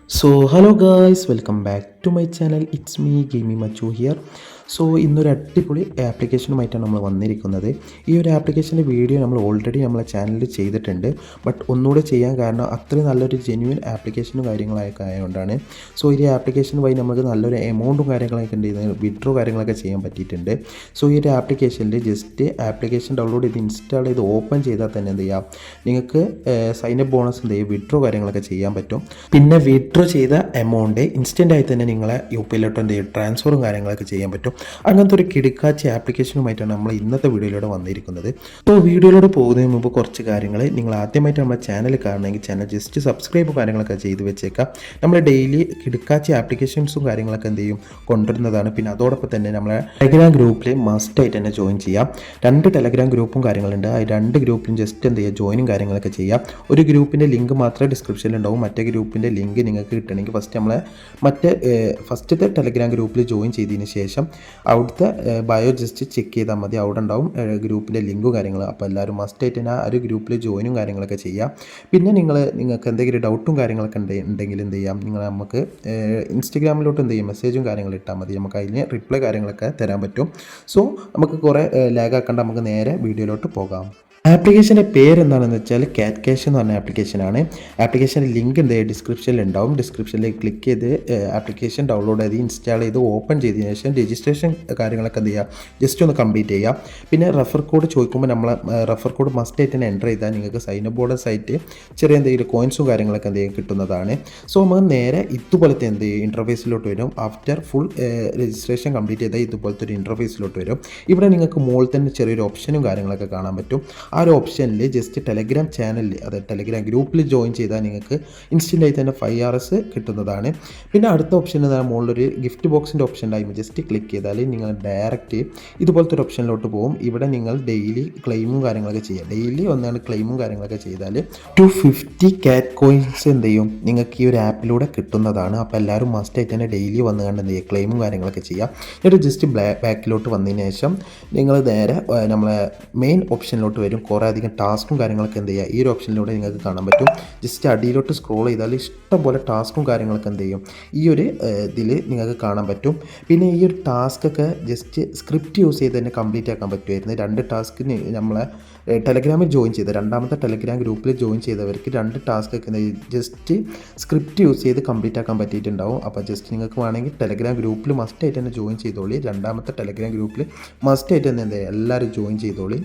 Hello guys, welcome back to my channel. It's me, Gaming Machu here. ഇന്നൊരു അടിപൊളി ആപ്ലിക്കേഷനുമായിട്ടാണ് നമ്മൾ വന്നിരിക്കുന്നത്. ഈ ഒരു ആപ്ലിക്കേഷൻ്റെ വീഡിയോ നമ്മൾ ഓൾറെഡി നമ്മളെ ചാനലിൽ ചെയ്തിട്ടുണ്ട്. ബട്ട് ഒന്നുകൂടെ ചെയ്യാൻ കാരണം അത്രയും നല്ലൊരു ജെന്യുവൻ ആപ്ലിക്കേഷനും കാര്യങ്ങളൊക്കെ ആയതുകൊണ്ടാണ്. ഈ ആപ്ലിക്കേഷൻ വഴി നമുക്ക് നല്ലൊരു എമൗണ്ടും കാര്യങ്ങളൊക്കെ ഉണ്ട്, വിഡ്രോ കാര്യങ്ങളൊക്കെ ചെയ്യാൻ പറ്റിയിട്ടുണ്ട്. ഈ ഒരു ആപ്ലിക്കേഷനിൽ ജസ്റ്റ് ആപ്ലിക്കേഷൻ ഡൗൺലോഡ് ചെയ്ത് ഇൻസ്റ്റാൾ ചെയ്ത് ഓപ്പൺ ചെയ്താൽ തന്നെ എന്ത് ചെയ്യാം, നിങ്ങൾക്ക് സൈനപ്പ് ബോണസ് എന്ത് ചെയ്യും, വിഡ്രോ കാര്യങ്ങളൊക്കെ ചെയ്യാൻ പറ്റും. പിന്നെ വിഡ്രോ ചെയ്ത എമൗണ്ട് ഇൻസ്റ്റൻ്റായി തന്നെ നിങ്ങളെ യു പി ഐയിലോട്ട് എന്ത് ചെയ്യും, ട്രാൻസ്ഫറും കാര്യങ്ങളൊക്കെ ചെയ്യാൻ പറ്റും. അങ്ങനത്തെ ഒരു കിടക്കാച്ചി ആപ്ലിക്കേഷനുമായിട്ടാണ് നമ്മൾ ഇന്നത്തെ വീഡിയോയിലൂടെ വന്നിരിക്കുന്നത്. വീഡിയോയിലൂടെ പോകുന്നതിന് മുമ്പ് കുറച്ച് കാര്യങ്ങൾ, നിങ്ങൾ ആദ്യമായിട്ട് നമ്മുടെ ചാനൽ കാണണമെങ്കിൽ ചാനൽ ജസ്റ്റ് സബ്സ്ക്രൈബ് കാര്യങ്ങളൊക്കെ ചെയ്ത് വെച്ചേക്കാം. നമ്മൾ ഡെയിലി കിടക്കാച്ചി ആപ്ലിക്കേഷൻസും കാര്യങ്ങളൊക്കെ എന്ത് ചെയ്യും, കൊണ്ടുവരുന്നതാണ്. പിന്നെ അതോടൊപ്പം തന്നെ നമ്മളെ ടെലഗ്രാം ഗ്രൂപ്പിൽ മസ്റ്റായിട്ട് തന്നെ ജോയിൻ ചെയ്യാം. 2 ടെലഗ്രാം ഗ്രൂപ്പും കാര്യങ്ങളുണ്ട്. ആ 2 ഗ്രൂപ്പിലും ജസ്റ്റ് എന്ത് ചെയ്യുക, ജോയിനും കാര്യങ്ങളൊക്കെ ചെയ്യാം. ഒരു ഗ്രൂപ്പിൻ്റെ ലിങ്ക് മാത്രമേ ഡിസ്ക്രിപ്ഷനിൽ ഉണ്ടാവും. മറ്റേ ഗ്രൂപ്പിൻ്റെ ലിങ്ക് നിങ്ങൾക്ക് കിട്ടണമെങ്കിൽ ഫസ്റ്റത്തെ ടെലഗ്രാം ഗ്രൂപ്പിൽ ജോയിൻ ചെയ്തതിന് ശേഷം അവിടുത്തെ ബയോ ജസ്റ്റ് ചെക്ക് ചെയ്താൽ മതി. അവിടെ ഉണ്ടാവും ഗ്രൂപ്പിൻ്റെ ലിങ്കും കാര്യങ്ങൾ. അപ്പോൾ എല്ലാവരും മസ്റ്റായിട്ട് തന്നെ ആ ഒരു ഗ്രൂപ്പിൽ ജോയിനും കാര്യങ്ങളൊക്കെ ചെയ്യാം. പിന്നെ നിങ്ങൾക്ക് എന്തെങ്കിലും ഡൗട്ടും കാര്യങ്ങളൊക്കെ ഉണ്ടെങ്കിൽ എന്ത് ചെയ്യാം, നമുക്ക് ഇൻസ്റ്റഗ്രാമിലോട്ട് എന്ത് ചെയ്യും, മെസ്സേജും കാര്യങ്ങളും ഇട്ടാൽ മതി. നമുക്ക് അതിന് റിപ്ലൈ കാര്യങ്ങളൊക്കെ തരാൻ പറ്റും. നമുക്ക് കുറേ ലാഗ് ആക്കേണ്ട, നമുക്ക് നേരെ വീഡിയോയിലോട്ട് പോകാം. ആപ്ലിക്കേഷൻ്റെ പേര് എന്താണെന്ന് വെച്ചാൽ കാറ്റ് ക്യാഷ് എന്ന് പറഞ്ഞ ആപ്ലിക്കേഷനാണ്. ആപ്ലിക്കേഷൻ്റെ ലിങ്ക് എന്ത് ചെയ്യുക, ഡിസ്ക്രിപ്ഷനിൽ ഉണ്ടാവും. ഡിസ്ക്രിപ്ഷനിലേക്ക് ക്ലിക്ക് ചെയ്ത് ആപ്ലിക്കേഷൻ ഡൗൺലോഡ് ചെയ്ത് ഇൻസ്റ്റാൾ ചെയ്ത് ഓപ്പൺ ചെയ്തതിന് ശേഷം രജിസ്ട്രേഷൻ കാര്യങ്ങളൊക്കെ എന്ത് ചെയ്യുക, ജസ്റ്റ് ഒന്ന് കംപ്ലീറ്റ് ചെയ്യുക. പിന്നെ റെഫർ കോഡ് ചോദിക്കുമ്പോൾ നമ്മൾ റെഫർ കോഡ് മസ്റ്റ് ആയിട്ട് തന്നെ എൻ്റർ ചെയ്താൽ നിങ്ങൾക്ക് സൈനപ്പ് ബോർഡ് സൈറ്റ് ചെറിയ എന്തെങ്കിലും കോയിൻസും കാര്യങ്ങളൊക്കെ എന്ത് ചെയ്യും, കിട്ടുന്നതാണ്. നമുക്ക് നേരെ ഇതുപോലത്തെ എന്ത് ചെയ്യും, ഇൻ്റർഫേസിലോട്ട് വരും. ആഫ്റ്റർ ഫുൾ രജിസ്ട്രേഷൻ കംപ്ലീറ്റ് ചെയ്താൽ ഇതുപോലത്തെ ഒരു ഇൻ്റർഫേസിലോട്ട് വരും. ഇവിടെ നിങ്ങൾക്ക് മുകളിൽ തന്നെ ചെറിയൊരു ഓപ്ഷനും കാര്യങ്ങളൊക്കെ കാണാൻ പറ്റും. ആ ഒരു ഓപ്ഷനിൽ ജസ്റ്റ് ടെലഗ്രാം ചാനലിൽ, അതായത് ടെലഗ്രാം ഗ്രൂപ്പിൽ ജോയിൻ ചെയ്താൽ നിങ്ങൾക്ക് ഇൻസ്റ്റൻ്റായി തന്നെ 5 RS കിട്ടുന്നതാണ്. പിന്നെ അടുത്ത ഓപ്ഷൻ എന്താണ്, മുകളിലൊരു ഗിഫ്റ്റ് ബോക്സിൻ്റെ ഓപ്ഷൻ ഉണ്ടായി, ജസ്റ്റ് ക്ലിക്ക് ചെയ്താൽ നിങ്ങൾ ഡയറക്റ്റ് ഇതുപോലത്തെ ഒരു ഓപ്ഷനിലോട്ട് പോകും. ഇവിടെ നിങ്ങൾ ഡെയിലി ക്ലെയിമും കാര്യങ്ങളൊക്കെ ചെയ്യുക. ഡെയിലി വന്നാണ് ക്ലെയിമും കാര്യങ്ങളൊക്കെ ചെയ്താൽ 250 കാറ്റ് കോയിൻസ് എന്ത് ചെയ്യും, നിങ്ങൾക്ക് ഈ ഒരു ആപ്പിലൂടെ കിട്ടുന്നതാണ്. അപ്പോൾ എല്ലാവരും മസ്റ്റായിട്ട് തന്നെ ഡെയിലി വന്ന് കണ്ട് എന്ത് ചെയ്യുക, ക്ലെയിമും കാര്യങ്ങളൊക്കെ ചെയ്യുക. എന്നിട്ട് ജസ്റ്റ് ബാക്കിലോട്ട് വന്നതിന് ശേഷം നിങ്ങൾ നേരെ നമ്മളെ മെയിൻ ഓപ്ഷനിലോട്ട് വരും. കുറേ അധികം ടാസ്കും കാര്യങ്ങളൊക്കെ എന്ത് ചെയ്യുക, ഈ ഒരു ഓപ്ഷനിലൂടെ നിങ്ങൾക്ക് കാണാൻ പറ്റും. ജസ്റ്റ് അടിയിലോട്ട് സ്ക്രോൾ ചെയ്താൽ ഇഷ്ടംപോലെ ടാസ്കും കാര്യങ്ങളൊക്കെ എന്ത് ചെയ്യും, ഈ ഒരു ഇതിൽ നിങ്ങൾക്ക് കാണാൻ പറ്റും. പിന്നെ ഈ ഒരു ടാസ്കൊക്കെ ജസ്റ്റ് സ്ക്രിപ്റ്റ് യൂസ് ചെയ്ത് തന്നെ കംപ്ലീറ്റ് ആക്കാൻ പറ്റുമായിരുന്നു. 2 ടാസ്ക് നമ്മളെ ടെലഗ്രാമിൽ ജോയിൻ ചെയ്ത, രണ്ടാമത്തെ ടെലഗ്രാം ഗ്രൂപ്പിൽ ജോയിൻ ചെയ്തവർക്ക് 2 ടാസ്കൊക്കെ ജസ്റ്റ് സ്ക്രിപ്റ്റ് യൂസ് ചെയ്ത് കംപ്ലീറ്റ് ആക്കാൻ പറ്റിയിട്ടുണ്ടാവും. അപ്പോൾ ജസ്റ്റ് നിങ്ങൾക്ക് വേണമെങ്കിൽ ടെലഗ്രാം ഗ്രൂപ്പിൽ മസ്റ്റായിട്ട് തന്നെ ജോയിൻ ചെയ്തോളി. രണ്ടാമത്തെ ടെലഗ്രാം ഗ്രൂപ്പിൽ മസ്റ്റായിട്ട് തന്നെ എന്ത് ചെയ്യുക, എല്ലാവരും ജോയിൻ ചെയ്തോളി.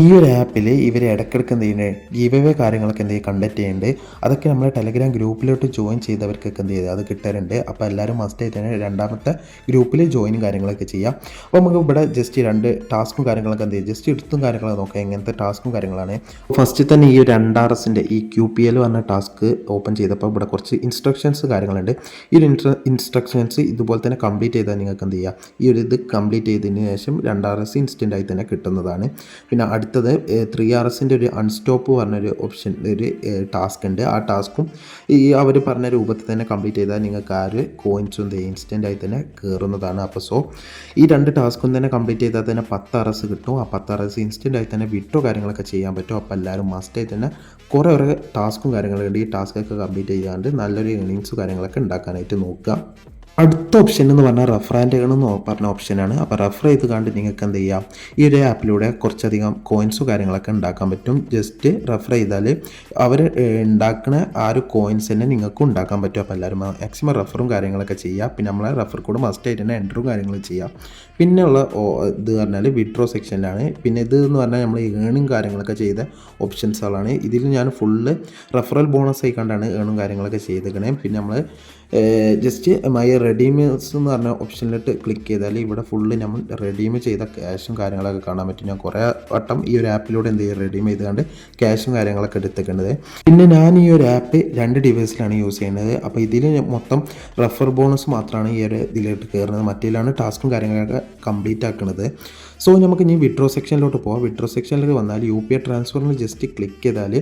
ഈ ഒരു ആപ്പിൽ ഇവർ ഇടയ്ക്കിടയ്ക്ക് എന്ത് ചെയ്യുന്നത്, ഗീവ് അവേ കാര്യങ്ങളൊക്കെ എന്ത് ചെയ്യുക, കണ്ടക്ട് ചെയ്യുന്നുണ്ട്. അതൊക്കെ നമ്മൾ ടെലഗ്രാം ഗ്രൂപ്പിലോട്ട് ജോയിൻ ചെയ്തവർക്കൊക്കെ എന്ത് ചെയ്ത് അത് കിട്ടാറുണ്ട്. അപ്പോൾ എല്ലാവരും മസ്റ്റായിട്ട് തന്നെ രണ്ടാമത്തെ ഗ്രൂപ്പിൽ ജോയിനും കാര്യങ്ങളൊക്കെ ചെയ്യാം. അപ്പോൾ നമുക്ക് ഇവിടെ ജസ്റ്റ് 2 ടാസ്കും കാര്യങ്ങളൊക്കെ എന്ത് ചെയ്യും, ജസ്റ്റ് എടുത്തും കാര്യങ്ങളൊക്കെ നോക്കാം എങ്ങനത്തെ ടാസ്കും കാര്യങ്ങളാണ്. ഫസ്റ്റ് തന്നെ ഈ 2 RSൻ്റെ ഈ QPL പറഞ്ഞ ടാസ്ക് ഓപ്പൺ ചെയ്തപ്പോൾ ഇവിടെ കുറച്ച് ഇൻസ്ട്രക്ഷൻസ് കാര്യങ്ങളുണ്ട്. ഈ ഒരു ഇൻസ്ട്രക്ഷൻസ് ഇതുപോലെ തന്നെ കംപ്ലീറ്റ് ചെയ്താൽ നിങ്ങൾക്ക് എന്ത് ചെയ്യുക, ഈ ഒരു ഇത് കംപ്ലീറ്റ് ചെയ്തതിന് ശേഷം 2 RS ഇൻസ്റ്റൻ്റായി തന്നെ കിട്ടുന്നതാണ്. പിന്നെ അടുത്തത് 3 RSൻ്റെ ഒരു അൺസ്റ്റോപ്പ് പറഞ്ഞൊരു ഓപ്ഷൻ, ഒരു ടാസ്ക് ഉണ്ട്. ആ ടാസ്കും ഈ അവർ പറഞ്ഞ രൂപത്തിൽ തന്നെ കംപ്ലീറ്റ് ചെയ്താൽ നിങ്ങൾക്ക് ആ ഒരു കോയിൻസും ഇൻസ്റ്റൻ്റായി തന്നെ കയറുന്നതാണ്. അപ്പോൾ ഈ 2 ടാസ്കും തന്നെ കംപ്ലീറ്റ് ചെയ്താൽ തന്നെ 10 RS കിട്ടും. ആ 10 RS ഇൻസ്റ്റൻ്റായി തന്നെ വിഡ്രോ കാര്യങ്ങളൊക്കെ ചെയ്യാൻ പറ്റും. അപ്പോൾ എല്ലാവരും മസ്റ്റായി തന്നെ കുറേ ടാസ്കും കാര്യങ്ങളുണ്ട്. ഈ ടാസ്കൊക്കെ കംപ്ലീറ്റ് ചെയ്യാണ്ട് നല്ലൊരു ഏണിങ്സ് കാര്യങ്ങളൊക്കെ ഉണ്ടാക്കാനായിട്ട് നോക്കുക. അടുത്ത ഓപ്ഷൻ എന്ന് പറഞ്ഞാൽ റെഫർ ആൻഡ് ഏൺ എന്ന് പറഞ്ഞ ഓപ്ഷനാണ്. അപ്പോൾ റെഫർ ചെയ്ത് കണ്ട് നിങ്ങൾക്ക് എന്ത് ചെയ്യാം, ഈ ഒരു ആപ്പിലൂടെ കുറച്ചധികം കോയിൻസും കാര്യങ്ങളൊക്കെ ഉണ്ടാക്കാൻ പറ്റും. ജസ്റ്റ് റെഫർ ചെയ്താൽ അവർ ഉണ്ടാക്കുന്ന ആ ഒരു കോയിൻസ് തന്നെ നിങ്ങൾക്ക് ഉണ്ടാക്കാൻ പറ്റും. അപ്പോൾ എല്ലാവരും മാക്സിമം റെഫറും കാര്യങ്ങളൊക്കെ ചെയ്യുക. പിന്നെ നമ്മളെ റെഫർ കോഡ് മസ്റ്റായിട്ട് തന്നെ എൻ്ററും കാര്യങ്ങളും ചെയ്യാം. പിന്നെയുള്ള ഇത് പറഞ്ഞാൽ വിഡ്രോ സെക്ഷനിലാണ്. പിന്നെ ഇത് എന്ന് പറഞ്ഞാൽ നമ്മൾ ഏണും കാര്യങ്ങളൊക്കെ ചെയ്ത ഓപ്ഷൻസുകളാണ്. ഇതിൽ ഞാൻ ഫുള്ള് റെഫറൽ ബോണസ് ആയിക്കൊണ്ടാണ് ഏണും കാര്യങ്ങളൊക്കെ ചെയ്തേക്കണേ. പിന്നെ നമ്മൾ ജസ്റ്റ് മൈ റെഡീമേഴ്സ് എന്ന് പറഞ്ഞ ഓപ്ഷനിലിട്ട് ക്ലിക്ക് ചെയ്താൽ ഇവിടെ ഫുള്ള് നമ്മൾ റെഡീം ചെയ്ത ക്യാഷും കാര്യങ്ങളൊക്കെ കാണാൻ പറ്റും. ഞാൻ കുറേ വട്ടം ഈ ഒരു ആപ്പിലൂടെ എന്ത് ചെയ്യും, റെഡീം ചെയ്തുകൊണ്ട് ക്യാഷും കാര്യങ്ങളൊക്കെ എടുത്തേക്കുന്നത്. പിന്നെ ഞാൻ ഈ ഒരു ആപ്പ് 2 ഡിവൈസിലാണ് യൂസ് ചെയ്യുന്നത്. അപ്പോൾ ഇതിൽ മൊത്തം റെഫർ ബോണസ് മാത്രമാണ് ഈ ഒരു ഇതിലോട്ട് കയറുന്നത്. മറ്റേതിലാണ് ടാസ്കും കാര്യങ്ങളൊക്കെ കംപ്ലീറ്റ് ആക്കുന്നത്. നമുക്ക് ഇനി വിഡ്രോ സെക്ഷനിലോട്ട് പോകാം. വിഡ്രോ സെക്ഷനിലേക്ക് വന്നാൽ UPI ട്രാൻസ്ഫറിൽ ജസ്റ്റ് ക്ലിക്ക് ചെയ്താൽ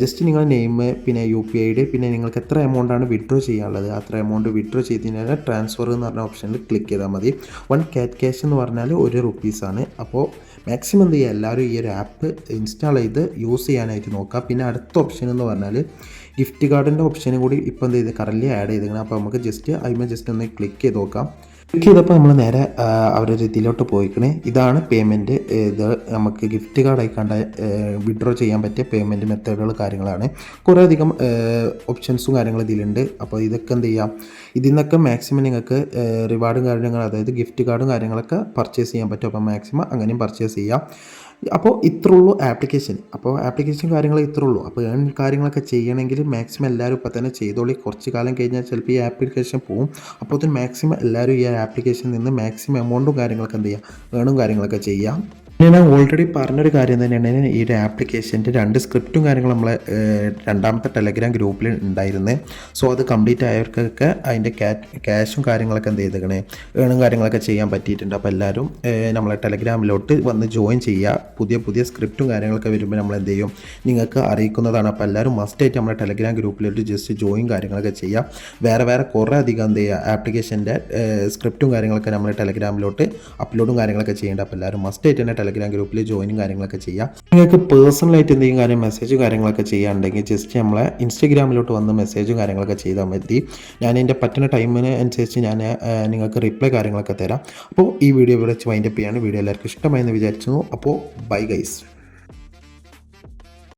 ജസ്റ്റ് നിങ്ങളുടെ നെയിം, പിന്നെ UPI പിന്നെ നിങ്ങൾക്ക് എത്ര എമൗണ്ടാണ് വിഡ്രോ ചെയ്യാനുള്ളത് അത്ര എമൗണ്ട് വിഡ്രോ ചെയ്തതിനാൽ ട്രാൻസ്ഫർ എന്ന് പറഞ്ഞ ഓപ്ഷനിൽ ക്ലിക്ക് ചെയ്താൽ മതി. 1 കാറ്റ് ക്യാഷ് എന്ന് പറഞ്ഞാൽ 1 റുപ്പീസാണ്. അപ്പോൾ മാക്സിമം എന്ത് ചെയ്യുക, എല്ലാവരും ഈ ഒരു ആപ്പ് ഇൻസ്റ്റാൾ ചെയ്ത് യൂസ് ചെയ്യാനായിട്ട് നോക്കുക. പിന്നെ അടുത്ത ഓപ്ഷൻ എന്ന് പറഞ്ഞാൽ ഗിഫ്റ്റ് കാർഡിൻ്റെ ഓപ്ഷനും കൂടി ഇപ്പോൾ എന്ത് ചെയ്ത് കറൻറ്റ്ലി ആഡ് ചെയ്തിരിക്കണം. അപ്പോൾ നമുക്ക് ജസ്റ്റ് ഒന്ന് ക്ലിക്ക് ചെയ്ത് നോക്കാം. ക്ലിക്ക് ചെയ്തപ്പോൾ നമ്മൾ നേരെ അവരുടെ ഇതിലോട്ട് പോയിക്കണേ. ഇതാണ് പേയ്മെൻറ്റ്. ഇത് നമുക്ക് ഗിഫ്റ്റ് കാർഡായി കണ്ട വിഡ്രോ ചെയ്യാൻ പറ്റിയ പേയ്മെൻറ്റ് മെത്തേഡുകൾ കാര്യങ്ങളാണ്. കുറേ അധികം ഓപ്ഷൻസും കാര്യങ്ങളും ഇതിലുണ്ട്. അപ്പോൾ ഇതൊക്കെ എന്ത് ചെയ്യാം, ഇതിൽ നിന്നൊക്കെ മാക്സിമം നിങ്ങൾക്ക് റിവാർഡും കാര്യങ്ങൾ, അതായത് ഗിഫ്റ്റ് കാർഡും കാര്യങ്ങളൊക്കെ പർച്ചേസ് ചെയ്യാൻ പറ്റും. അപ്പോൾ മാക്സിമം അങ്ങനെയും പർച്ചേസ് ചെയ്യാം. അപ്പോൾ ഇത്രേ ഉള്ളൂ ആപ്ലിക്കേഷൻ. അപ്പോൾ ആപ്ലിക്കേഷൻ കാര്യങ്ങൾ ഇത്രേ ഉള്ളൂ. അപ്പോൾ കാര്യങ്ങളൊക്കെ ചെയ്യണമെങ്കിൽ മാക്സിമം എല്ലാവരും ഇപ്പോൾ തന്നെ ചെയ്തോളി. കുറച്ച് കാലം കഴിഞ്ഞാൽ ചിലപ്പോൾ ഈ ആപ്ലിക്കേഷൻ പോവും. അപ്പോൾ അതിന് മാക്സിമം എല്ലാവരും ഈ ആപ്ലിക്കേഷനിൽ നിന്ന് മാക്സിമം എമൗണ്ടും കാര്യങ്ങളൊക്കെ എന്ത് ചെയ്യുക, ഏണും കാര്യങ്ങളൊക്കെ ചെയ്യാം. ഞാൻ ഓൾറെഡി പറഞ്ഞൊരു കാര്യം തന്നെയാണ്, ഈ ഒരു ആപ്ലിക്കേഷൻ്റെ 2 സ്ക്രിപ്റ്റും കാര്യങ്ങളും നമ്മളെ രണ്ടാമത്തെ ടെലഗ്രാം ഗ്രൂപ്പിൽ ഉണ്ടായിരുന്നത്. സോ അത് കംപ്ലീറ്റ് ആയവർക്കൊക്കെ അതിൻ്റെ ക്യാഷും കാര്യങ്ങളൊക്കെ എന്ത് ചെയ്തേക്കണേ, ഏണും കാര്യങ്ങളൊക്കെ ചെയ്യാൻ പറ്റിയിട്ടുണ്ട്. അപ്പോൾ എല്ലാവരും നമ്മളെ ടെലഗ്രാമിലോട്ട് വന്ന് ജോയിൻ ചെയ്യുക. പുതിയ സ്ക്രിപ്റ്റും കാര്യങ്ങളൊക്കെ വരുമ്പോൾ നമ്മൾ എന്ത് ചെയ്യും, നിങ്ങൾക്ക് അറിയിക്കുന്നതാണ്. അപ്പോൾ എല്ലാവരും മസ്റ്റായിട്ട് നമ്മളെ ടെലഗ്രാം ഗ്രൂപ്പിലോട്ട് ജസ്റ്റ് ജോയിൻ കാര്യങ്ങളൊക്കെ ചെയ്യുക. വേറെ കുറേ അധികം എന്ത് ചെയ്യുക, ആപ്ലിക്കേഷൻ്റെ സ്ക്രിപ്റ്റും കാര്യങ്ങളൊക്കെ നമ്മൾ ടെലഗ്രാമിലോട്ട് അപ്ലോഡും കാര്യങ്ങളൊക്കെ ചെയ്യേണ്ട. അപ്പോൾ എല്ലാവരും മസ്റ്റായിട്ട് തന്നെ ടെലഗ്രാം ഗ്രൂപ്പിൽ ജോയിനും കാര്യങ്ങളൊക്കെ ചെയ്യാം. നിങ്ങൾക്ക് പേഴ്സണലായിട്ട് എന്തെങ്കിലും കാര്യം മെസ്സേജും കാര്യങ്ങളൊക്കെ ചെയ്യാനുണ്ടെങ്കിൽ ജസ്റ്റ് നമ്മളെ ഇൻസ്റ്റഗ്രാമിലോട്ട് വന്ന് മെസ്സേജും കാര്യങ്ങളൊക്കെ ചെയ്താൽ മതി. ഞാൻ എൻ്റെ പറ്റുന്ന ടൈമിന് അനുസരിച്ച് ഞാൻ നിങ്ങൾക്ക് റിപ്ലൈ കാര്യങ്ങളൊക്കെ തരാം. അപ്പോൾ ഈ വീഡിയോ ഇവിടെ വെച്ച് വൈൻഡപ്പ് ചെയ്യാണ്. വീഡിയോ എല്ലാവർക്കും ഇഷ്ടമായെന്ന് വിചാരിച്ചു. അപ്പോൾ ബൈ ഗൈസ്.